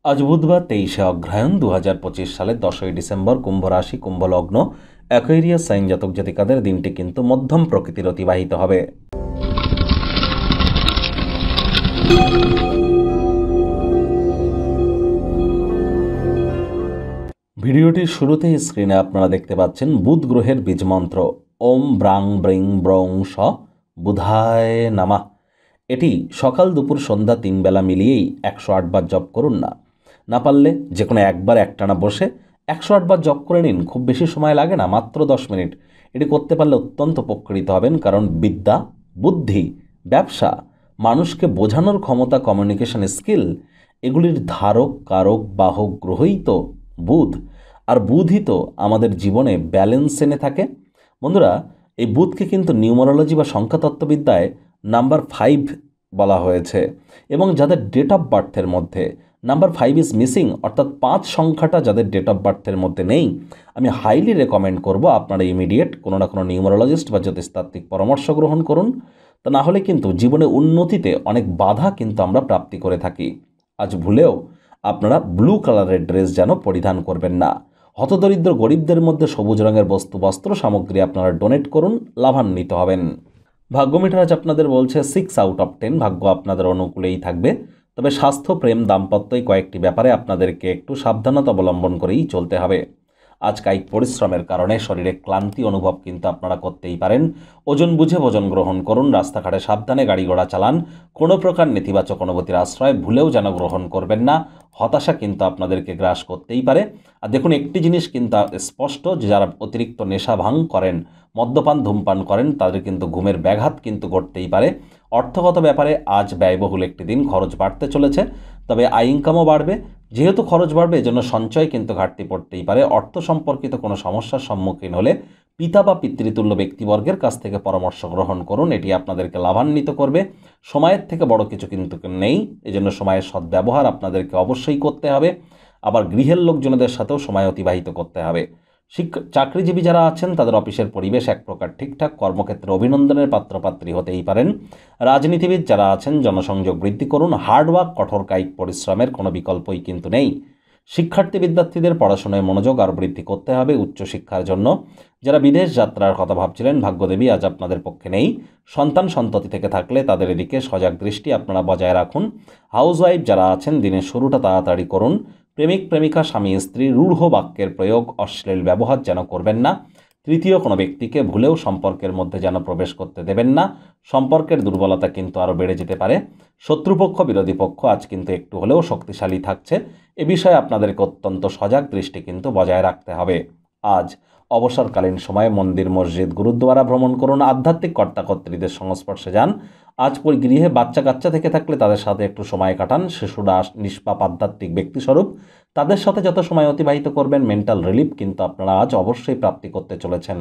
আজ বুধবার 23শে অগ্রহায়ণ 2025 সালের 10ই ডিসেম্বর, কুম্ভ রাশি, কুম্ভ লগ্ন, অ্যাকোয়ারিয়াস সাইন জাতক জাতিকাদের দিনটি কিন্তু মধ্যম প্রকৃতির অতিবাহিত হবে। ভিডিওটির শুরুতেই স্ক্রিনে আপনারা দেখতে পাচ্ছেন বুধ গ্রহের বীজমন্ত্র ওম ব্রাং ব্রিং ব্রং স বুধায় নামা। এটি সকাল দুপুর সন্ধ্যা 3 বেলা মিলিয়েই 108 বার জপ করুন না পারলে যে কোনো একবার একটানা বসে 108 বার জপ করে নিন। খুব বেশি সময় লাগে না, মাত্র 10 মিনিট। এটি করতে পারলে অত্যন্ত উপকৃত হবেন, কারণ বিদ্যা, বুদ্ধি, ব্যবসা, মানুষকে বোঝানোর ক্ষমতা, কমিউনিকেশন স্কিল, এগুলির ধারক কারক বাহক গ্রহই তো বুধ। আর বুধই তো আমাদের জীবনে ব্যালেন্স এনে থাকে। বন্ধুরা, এই বুধকে কিন্তু নিউমারোলজি বা সংখ্যাতত্ত্ববিদ্যায় নাম্বার 5 বলা হয়েছে, এবং যাদের ডেট অফ বার্থের মধ্যে নাম্বার 5 ইজ মিসিং, অর্থাৎ 5 সংখ্যাটা যাদের ডেট অফ বার্থের মধ্যে নেই, আমি হাইলি রেকমেন্ড করব আপনারা ইমিডিয়েট কোনো না কোনো নিউমারোলজিস্ট বা জ্যোতিষতাত্ত্বিক পরামর্শ গ্রহণ করুন। তা না হলে কিন্তু জীবনে উন্নতিতে অনেক বাধা কিন্তু আমরা প্রাপ্তি করে থাকি। আজ ভুলেও আপনারা ব্লু কালারের ড্রেস যেন পরিধান করবেন না। হতদরিদ্র গরিবদের মধ্যে সবুজ রঙের বস্ত্র সামগ্রী আপনারা ডোনেট করুন, লাভান্বিত হবেন। ভাগ্য মিটার আজ আপনাদের বলছে 6 আউট অফ 10, ভাগ্য আপনাদের অনুকূলেই থাকবে। তবে স্বাস্থ্য, প্রেম, দাম্পত্য এই কয়েকটি ব্যাপারে আপনাদেরকে একটু সাবধানতা অবলম্বন করেই চলতে হবে। আজ কায়িক পরিশ্রমের কারণে শরীরে ক্লান্তি অনুভব কিন্তু আপনারা করতেই পারেন। ওজন বুঝে ভোজন গ্রহণ করুন, রাস্তাঘাটে সাবধানে গাড়ি ঘোড়া চালান, কোনো প্রকার নেতিবাচক অনুভূতির আশ্রয় ভুলেও যেন গ্রহণ করবেন না। হতাশা কিন্তু আপনাদেরকে গ্রাস করতেই পারে। আর দেখুন, একটি জিনিস কিন্তু স্পষ্ট, যে যারা অতিরিক্ত নেশা ভাঙ করেন, মদ্যপান ধূমপান করেন, তাদের কিন্তু ঘুমের ব্যাঘাত কিন্তু ঘটতেই পারে। অর্থগত ব্যাপারে আজ ব্যয়বহুল একটি দিন, খরচ বাড়তে চলেছে, তবে আয় ইনকামও বাড়বে। যেহেতু খরচ বাড়বে, এজন্য সঞ্চয় কিন্তু ঘাটতি পড়তেই পারে। অর্থ সম্পর্কিত কোনো সমস্যার সম্মুখীন হলে পিতা বা পিতৃতুল্য ব্যক্তিবর্গের কাছ থেকে পরামর্শ গ্রহণ করুন, এটি আপনাদেরকে লাভান্বিত করবে। সময়ের থেকে বড় কিছু কিন্তু নেই, এজন্য সময়ের সদ্ব্যবহার আপনাদেরকে অবশ্যই করতে হবে। আবার গৃহের লোকজনদের সাথেও সময় অতিবাহিত করতে হবে। চাকরিজীবী যারা আছেন, তাদের অফিসের পরিবেশ এক প্রকার ঠিকঠাক, কর্মক্ষেত্রে অভিনন্দনের পাত্রপাত্রী হতেই পারেন। রাজনীতিবিদ যারা আছেন, জনসংযোগ বৃদ্ধি করুন। হার্ডওয়ার্ক, কঠোর কায়িক পরিশ্রমের কোনো বিকল্পই কিন্তু নেই। শিক্ষার্থী বিদ্যার্থীদের পড়াশোনায় মনোযোগ আরও বৃদ্ধি করতে হবে উচ্চশিক্ষার জন্য। যারা বিদেশ যাত্রার কথা ভাবছিলেন, ভাগ্যদেবী আজ আপনাদের পক্ষে নেই। সন্তান সন্ততি থেকে থাকলে তাদের এদিকে সজাগ দৃষ্টি আপনারা বজায় রাখুন। হাউসওয়াইফ যারা আছেন, দিনের শুরুটা তাড়াতাড়ি করুন। প্রেমিক প্রেমিকা, স্বামী স্ত্রী, রূঢ় বাক্যের প্রয়োগ, অশ্লীল ব্যবহার যেন করবেন না। তৃতীয় কোনো ব্যক্তিকে ভুলেও সম্পর্কের মধ্যে যেন প্রবেশ করতে দেবেন না। সম্পর্কের দুর্বলতা কিন্তু আরও বেড়ে যেতে পারে। শত্রুপক্ষ, বিরোধী পক্ষ আজ কিন্তু একটু হলেও শক্তিশালী থাকছে। এ বিষয়ে আপনাদেরকে অত্যন্ত সজাগ দৃষ্টি কিন্তু বজায় রাখতে হবে। আজ অবসরকালীন সময়ে মন্দির, মসজিদ, গুরুদ্বারা ভ্রমণ করুন। আধ্যাত্মিক কর্তাকর্ত্রীদের সংস্পর্শে যান। আজ গৃহে বাচ্চা কাচ্চা থেকে থাকলে তাদের সাথে একটু সময় কাটান। শিশুরা নিষ্পাপ আধ্যাত্মিক ব্যক্তিস্বরূপ, তাদের সাথে যত সময় অতিবাহিত করবেন, মেন্টাল রিলিফ কিন্তু আপনারা আজ অবশ্যই প্রাপ্তি করতে চলেছেন।